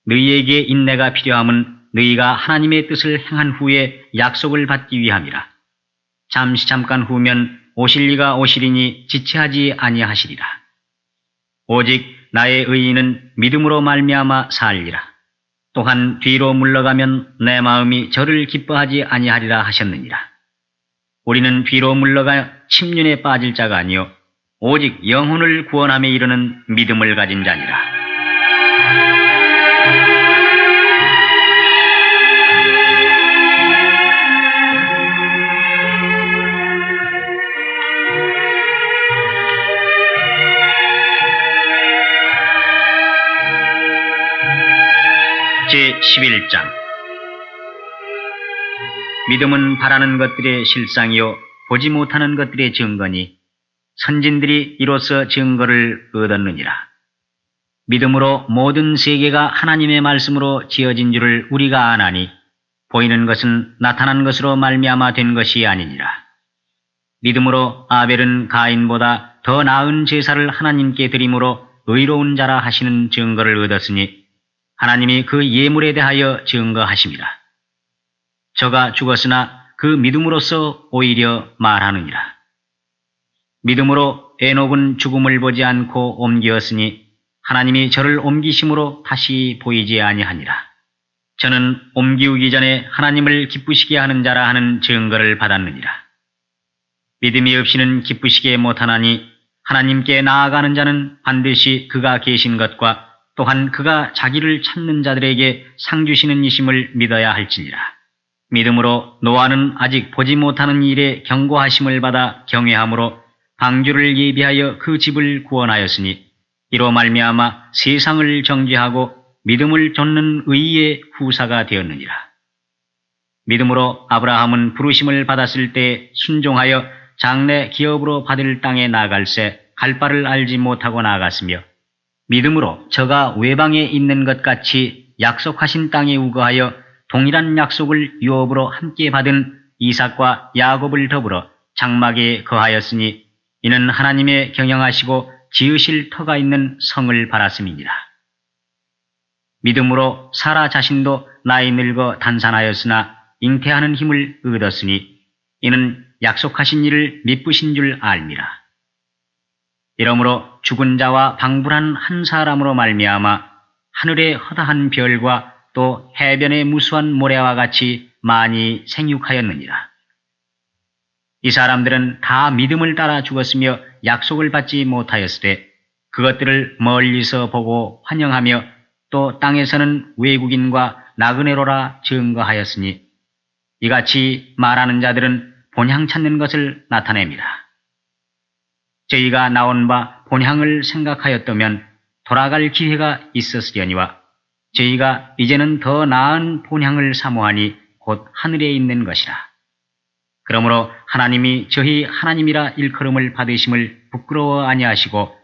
너희에게 인내가 필요함은 너희가 하나님의 뜻을 행한 후에 약속을 받기 위함이라. 잠시 잠깐 후면 오실 이가 오시리니 지체하지 아니하시리라. 오직 나의 의인은 믿음으로 말미암아 살리라. 또한 뒤로 물러가면 내 마음이 저를 기뻐하지 아니하리라 하셨느니라. 우리는 뒤로 물러가 침륜에 빠질 자가 아니요 오직 영혼을 구원함에 이르는 믿음을 가진 자니라. 제11장 믿음은 바라는 것들의 실상이요 보지 못하는 것들의 증거니 선진들이 이로써 증거를 얻었느니라. 믿음으로 모든 세계가 하나님의 말씀으로 지어진 줄을 우리가 아나니 보이는 것은 나타난 것으로 말미암아 된 것이 아니니라. 믿음으로 아벨은 가인보다 더 나은 제사를 하나님께 드림으로 의로운 자라 하시는 증거를 얻었으니 하나님이 그 예물에 대하여 증거하심이라. 저가 죽었으나 그 믿음으로써 오히려 말하느니라. 믿음으로 에녹은 죽음을 보지 않고 옮기었으니 하나님이 저를 옮기심으로 다시 보이지 아니하니라. 저는 옮기우기 전에 하나님을 기쁘시게 하는 자라 하는 증거를 받았느니라. 믿음이 없이는 기쁘시게 못하나니 하나님께 나아가는 자는 반드시 그가 계신 것과 또한 그가 자기를 찾는 자들에게 상 주시는 이심을 믿어야 할지니라. 믿음으로 노아는 아직 보지 못하는 일에 경고하심을 받아 경외함으로 방주를 예비하여 그 집을 구원하였으니 이로 말미암아 세상을 정죄하고 믿음을 좇는 의의 후사가 되었느니라. 믿음으로 아브라함은 부르심을 받았을 때 순종하여 장래 기업으로 받을 땅에 나갈새 갈 바를 알지 못하고 나아갔으며 믿음으로 저가 외방에 있는 것 같이 약속하신 땅에 우거하여 동일한 약속을 유업으로 함께 받은 이삭과 야곱을 더불어 장막에 거하였으니 이는 하나님의 경영하시고 지으실 터가 있는 성을 바랐음이니라. 믿음으로 사라 자신도 나이 늙어 단산하였으나 잉태하는 힘을 얻었으니 이는 약속하신 이를 미쁘신 줄 알미라. 이러므로 죽은 자와 방불한 한 사람으로 말미암아 하늘의 허다한 별과 또 해변의 무수한 모래와 같이 많이 생육하였느니라. 이 사람들은 다 믿음을 따라 죽었으며 약속을 받지 못하였으되 그것들을 멀리서 보고 환영하며 또 땅에서는 외국인과 나그네로라 증거하였으니 이같이 말하는 자들은 본향 찾는 것을 나타냅니다. 저희가 나온 바 본향을 생각하였다면 돌아갈 기회가 있었으려니와 저희가 이제는 더 나은 본향을 사모하니 곧 하늘에 있는 것이라. 그러므로 하나님이 저희 하나님이라 일컬음을 받으심을 부끄러워 아니하시고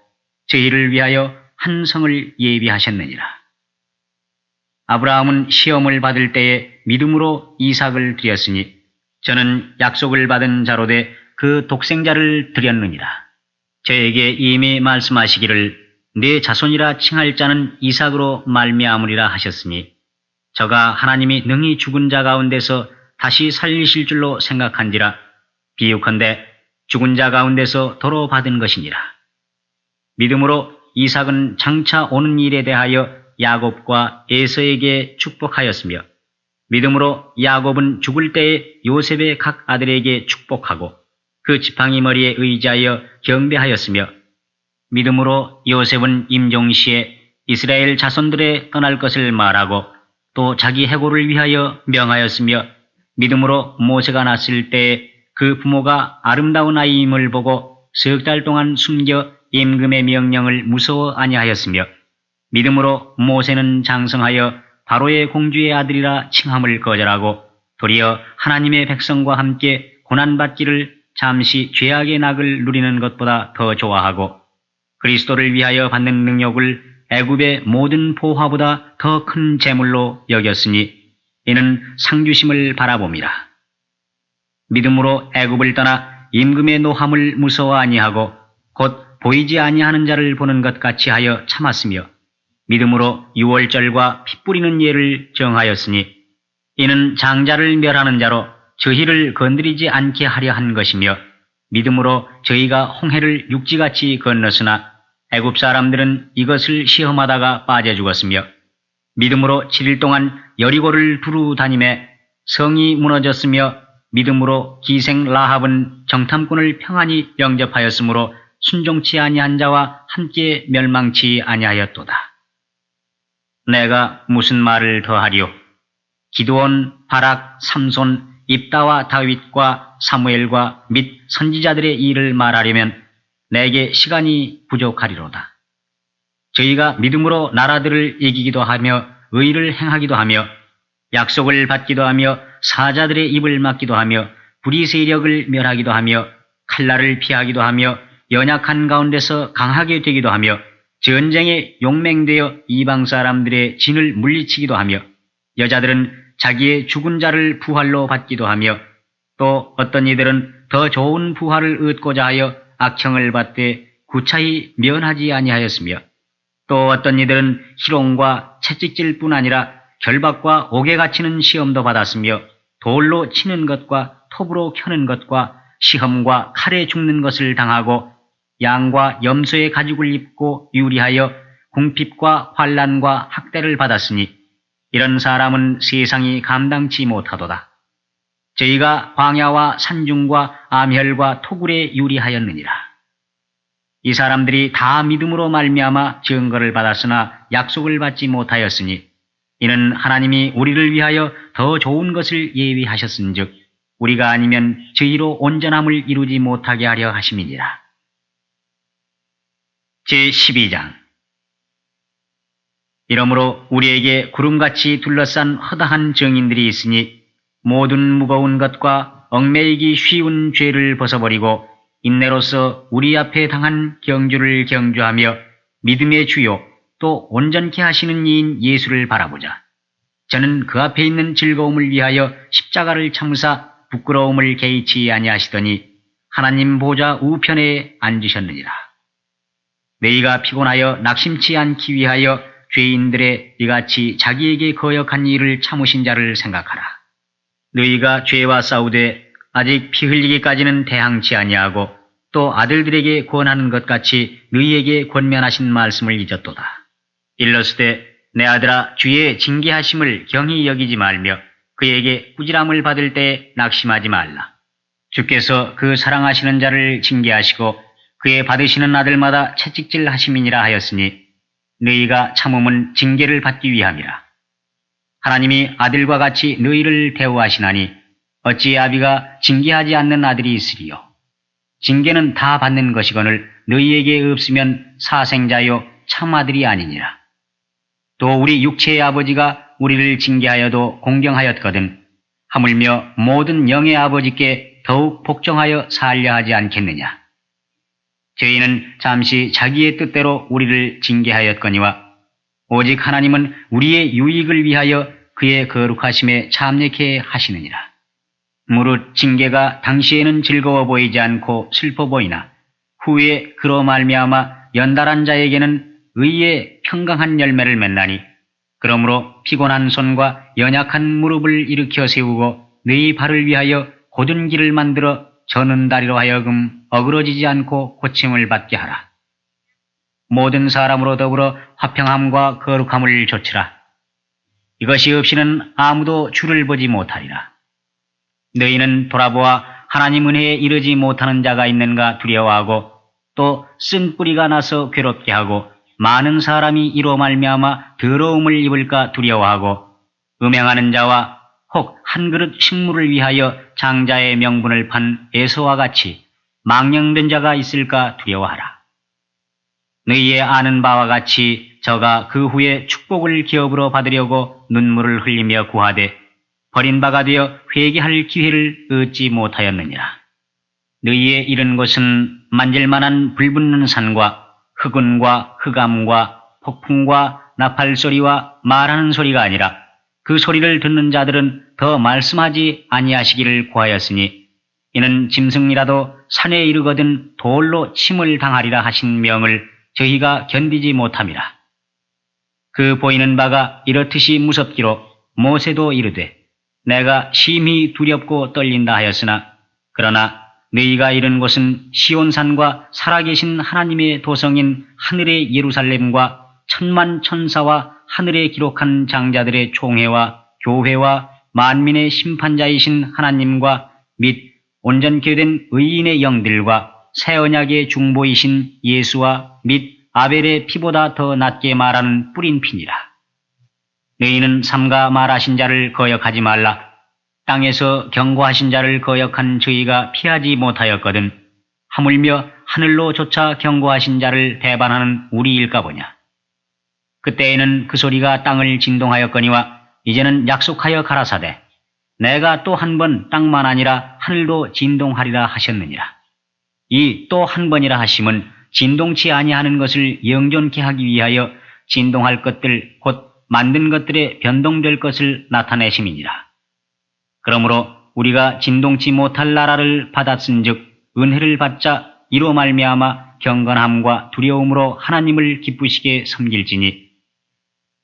저희를 위하여 한 성을 예비하셨느니라. 아브라함은 시험을 받을 때에 믿음으로 이삭을 드렸으니 저는 약속을 받은 자로 돼 그 독생자를 드렸느니라. 저에게 이미 말씀하시기를 내 자손이라 칭할 자는 이삭으로 말미암으리라 하셨으니 저가 하나님이 능히 죽은 자 가운데서 다시 살리실 줄로 생각한지라 비유컨대 죽은 자 가운데서 도로 받은 것이니라. 믿음으로 이삭은 장차 오는 일에 대하여 야곱과 에서에게 축복하였으며 믿음으로 야곱은 죽을 때에 요셉의 각 아들에게 축복하고 그 지팡이 머리에 의지하여 경배하였으며 믿음으로 요셉은 임종시에 이스라엘 자손들의 떠날 것을 말하고 또 자기 해고를 위하여 명하였으며 믿음으로 모세가 났을 때에 그 부모가 아름다운 아이임을 보고 석 달 동안 숨겨 임금의 명령을 무서워 아니하였으며 믿음으로 모세는 장성하여 바로의 공주의 아들이라 칭함을 거절하고 도리어 하나님의 백성과 함께 고난받기를 잠시 죄악의 낙을 누리는 것보다 더 좋아하고 그리스도를 위하여 받는 능력을 애굽의 모든 보화보다 더 큰 재물로 여겼으니 이는 상주심을 바라봄이라. 믿음으로 애굽을 떠나 임금의 노함을 무서워 아니하고 곧 보이지 아니하는 자를 보는 것 같이 하여 참았으며 믿음으로 유월절과 피 뿌리는 예를 정하였으니 이는 장자를 멸하는 자로 저희를 건드리지 않게 하려 한 것이며 믿음으로 저희가 홍해를 육지같이 건넜으나 애굽 사람들은 이것을 시험하다가 빠져 죽었으며 믿음으로 7일 동안 여리고를 두루 다니매 성이 무너졌으며 믿음으로 기생 라합은 정탐꾼을 평안히 영접하였으므로 순종치 아니한 자와 함께 멸망치 아니하였도다. 내가 무슨 말을 더하리요? 기드온, 바락, 삼손, 입다와 다윗과 사무엘과 및 선지자들의 일을 말하려면 내게 시간이 부족하리로다. 저희가 믿음으로 나라들을 이기기도 하며 의를 행하기도 하며 약속을 받기도 하며 사자들의 입을 막기도 하며 불의 세력을 멸하기도 하며 칼날을 피하기도 하며 연약한 가운데서 강하게 되기도 하며 전쟁에 용맹되어 이방 사람들의 진을 물리치기도 하며 여자들은 자기의 죽은 자를 부활로 받기도 하며 또 어떤 이들은 더 좋은 부활을 얻고자 하여 악형을 받되 구차히 면하지 아니하였으며 또 어떤 이들은 희롱과 채찍질뿐 아니라 결박과 옥에 갇히는 시험도 받았으며 돌로 치는 것과 톱으로 켜는 것과 시험과 칼에 죽는 것을 당하고 양과 염소의 가죽을 입고 유리하여 궁핍과 환난과 학대를 받았으니 이런 사람은 세상이 감당치 못하도다. 저희가 광야와 산중과 암혈과 토굴에 유리하였느니라. 이 사람들이 다 믿음으로 말미암아 증거를 받았으나 약속을 받지 못하였으니 이는 하나님이 우리를 위하여 더 좋은 것을 예비하셨은즉 우리가 아니면 저희로 온전함을 이루지 못하게 하려 하심이니라. 제12장 이러므로 우리에게 구름같이 둘러싼 허다한 증인들이 있으니 모든 무거운 것과 얽매이기 쉬운 죄를 벗어버리고 인내로서 우리 앞에 당한 경주를 경주하며 믿음의 주요 또 온전케 하시는 이인 예수를 바라보자. 저는 그 앞에 있는 즐거움을 위하여 십자가를 참으사 부끄러움을 개의치 아니하시더니 하나님 보좌 우편에 앉으셨느니라. 너희가 피곤하여 낙심치 않기 위하여 죄인들의 이같이 자기에게 거역한 일을 참으신 자를 생각하라. 너희가 죄와 싸우되 아직 피 흘리기까지는 대항치 아니하고 또 아들들에게 권하는 것 같이 너희에게 권면하신 말씀을 잊었도다. 일러스되 내 아들아 주의 징계하심을 경히 여기지 말며 그에게 꾸지람을 받을 때 낙심하지 말라. 주께서 그 사랑하시는 자를 징계하시고 그의 받으시는 아들마다 채찍질 하심이니라 하였으니 너희가 참음은 징계를 받기 위함이라. 하나님이 아들과 같이 너희를 대우하시나니 어찌 아비가 징계하지 않는 아들이 있으리요. 징계는 다 받는 것이거늘 너희에게 없으면 사생자요 참 아들이 아니니라. 또 우리 육체의 아버지가 우리를 징계하여도 공경하였거든 하물며 모든 영의 아버지께 더욱 복종하여 살려 하지 않겠느냐. 저희는 잠시 자기의 뜻대로 우리를 징계하였거니와 오직 하나님은 우리의 유익을 위하여 그의 거룩하심에 참여케 하시느니라. 무릇 징계가 당시에는 즐거워 보이지 않고 슬퍼 보이나 후에 그로 말미암아 연달한 자에게는 의의 평강한 열매를 맺나니 그러므로 피곤한 손과 연약한 무릎을 일으켜 세우고 너희 발을 위하여 곧은 길을 만들어 저는 다리로 하여금 어그러지지 않고 고침을 받게 하라. 모든 사람으로 더불어 화평함과 거룩함을 조치라. 이것이 없이는 아무도 주를 보지 못하리라. 너희는 돌아보아 하나님 은혜에 이르지 못하는 자가 있는가 두려워하고 또 쓴 뿌리가 나서 괴롭게 하고 많은 사람이 이로 말미암아 더러움을 입을까 두려워하고 음행하는 자와 혹 한 그릇 식물을 위하여 장자의 명분을 판 에서와 같이 망령된 자가 있을까 두려워하라. 너희의 아는 바와 같이 저가 그 후에 축복을 기업으로 받으려고 눈물을 흘리며 구하되 버림바가 되어 회개할 기회를 얻지 못하였느니라. 너희의 이른 곳은 만질만한 불붙는 산과 흑운과 흑암과 폭풍과 나팔소리와 말하는 소리가 아니라 그 소리를 듣는 자들은 더 말씀하지 아니하시기를 구하였으니 이는 짐승이라도 산에 이르거든 돌로 침을 당하리라 하신 명을 저희가 견디지 못함이라. 그 보이는 바가 이렇듯이 무섭기로 모세도 이르되 내가 심히 두렵고 떨린다 하였으나 그러나 너희가 이른 곳은 시온산과 살아계신 하나님의 도성인 하늘의 예루살렘과 천만 천사와 하늘에 기록한 장자들의 총회와 교회와 만민의 심판자이신 하나님과 및 온전케 된 의인의 영들과 새 언약의 중보이신 예수와 및 아벨의 피보다 더 낮게 말하는 뿌린 피니라. 너희는 삼가 말하신 자를 거역하지 말라. 땅에서 경고하신 자를 거역한 저희가 피하지 못하였거든 하물며 하늘로 조차 경고하신 자를 배반하는 우리일까 보냐. 그때에는 그 소리가 땅을 진동하였거니와 이제는 약속하여 가라사대 내가 또 한 번 땅만 아니라 하늘도 진동하리라 하셨느니라. 이 또 한 번이라 하심은 진동치 아니하는 것을 영존케 하기 위하여 진동할 것들 곧 만든 것들에 변동될 것을 나타내심이니라. 그러므로 우리가 진동치 못할 나라를 받았은즉 은혜를 받자 이로 말미암아 경건함과 두려움으로 하나님을 기쁘시게 섬길지니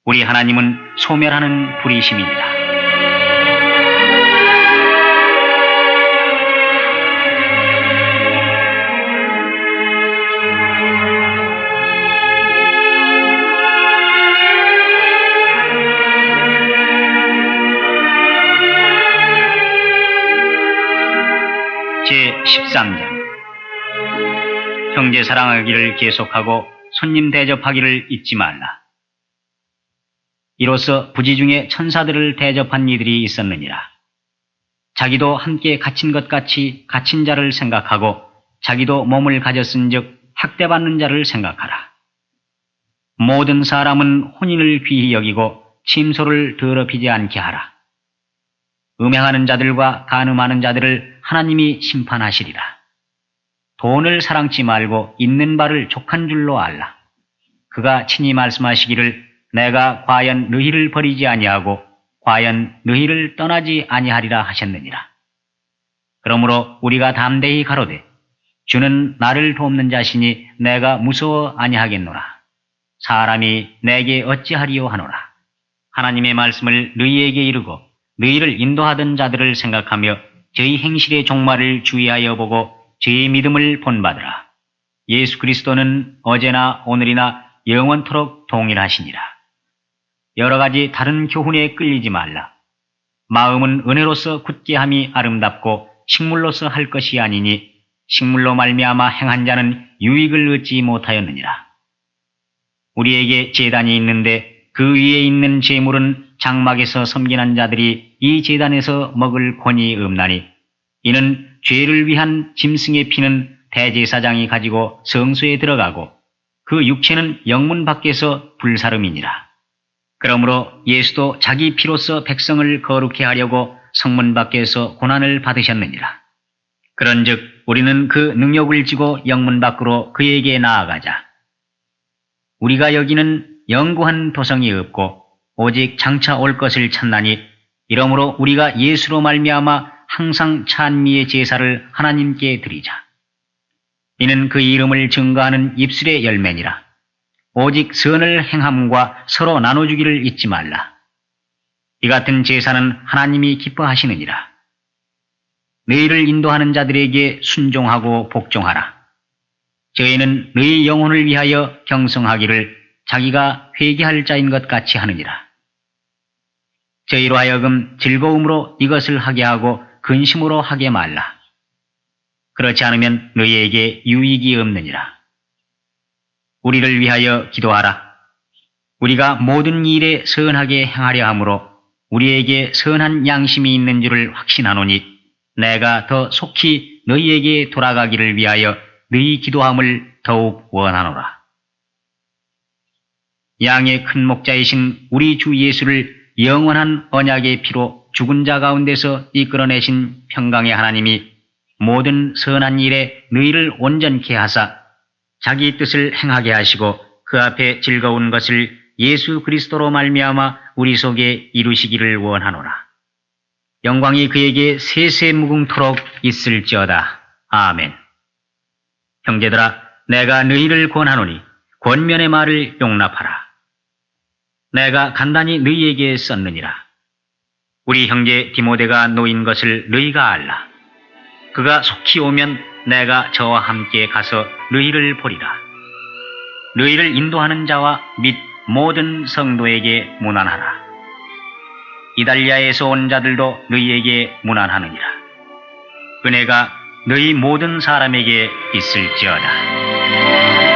우리 하나님은 소멸하는 불이심이니라. 제13장 형제 사랑하기를 계속하고 손님 대접하기를 잊지 말라. 이로써 부지 중에 천사들을 대접한 이들이 있었느니라. 자기도 함께 갇힌 것 같이 갇힌 자를 생각하고 자기도 몸을 가졌은즉 학대받는 자를 생각하라. 모든 사람은 혼인을 귀히 여기고 침소를 더럽히지 않게 하라. 음행하는 자들과 간음하는 자들을 하나님이 심판하시리라. 돈을 사랑치 말고 있는 바를 족한 줄로 알라. 그가 친히 말씀하시기를 내가 과연 너희를 버리지 아니하고 과연 너희를 떠나지 아니하리라 하셨느니라. 그러므로 우리가 담대히 가로되 주는 나를 돕는 자시니 내가 무서워 아니하겠노라. 사람이 내게 어찌하리요 하노라. 하나님의 말씀을 너희에게 이르고 너희를 인도하던 자들을 생각하며 저희 행실의 종말을 주의하여 보고 저희 믿음을 본받으라. 예수 그리스도는 어제나 오늘이나 영원토록 동일하시니라. 여러 가지 다른 교훈에 끌리지 말라. 마음은 은혜로서 굳게 함이 아름답고 식물로서 할 것이 아니니 식물로 말미암아 행한 자는 유익을 얻지 못하였느니라. 우리에게 제단이 있는데 그 위에 있는 제물은 장막에서 섬기는 자들이 이 제단에서 먹을 권이 없나니 이는 죄를 위한 짐승의 피는 대제사장이 가지고 성소에 들어가고 그 육체는 영문 밖에서 불사름이니라. 그러므로 예수도 자기 피로써 백성을 거룩해 하려고 성문 밖에서 고난을 받으셨느니라. 그런즉 우리는 그 능력을 지고 영문 밖으로 그에게 나아가자. 우리가 여기는 영구한 도성이 없고 오직 장차 올 것을 찾나니 이러므로 우리가 예수로 말미암아 항상 찬미의 제사를 하나님께 드리자. 이는 그 이름을 증거하는 입술의 열매니라. 오직 선을 행함과 서로 나눠주기를 잊지 말라. 이 같은 제사는 하나님이 기뻐하시느니라. 너희를 인도하는 자들에게 순종하고 복종하라. 저희는 너희 영혼을 위하여 경성하기를 자기가 회개할 자인 것 같이 하느니라. 저희로 하여금 즐거움으로 이것을 하게 하고 근심으로 하게 말라. 그렇지 않으면 너희에게 유익이 없느니라. 우리를 위하여 기도하라. 우리가 모든 일에 선하게 행하려 하므로 우리에게 선한 양심이 있는 줄을 확신하노니 내가 더 속히 너희에게 돌아가기를 위하여 너희 기도함을 더욱 원하노라. 양의 큰 목자이신 우리 주 예수를 영원한 언약의 피로 죽은 자 가운데서 이끌어내신 평강의 하나님이 모든 선한 일에 너희를 온전케 하사 자기 뜻을 행하게 하시고 그 앞에 즐거운 것을 예수 그리스도로 말미암아 우리 속에 이루시기를 원하노라. 영광이 그에게 세세무궁토록 있을지어다. 아멘. 형제들아, 내가 너희를 권하노니 권면의 말을 용납하라. 내가 간단히 너희에게 썼느니라. 우리 형제 디모데가 놓인 것을 너희가 알라. 그가 속히 오면 내가 저와 함께 가서 너희를 보리라. 너희를 인도하는 자와 및 모든 성도에게 문안하라. 이달리아에서 온 자들도 너희에게 문안하느니라. 은혜가 너희 모든 사람에게 있을지어다.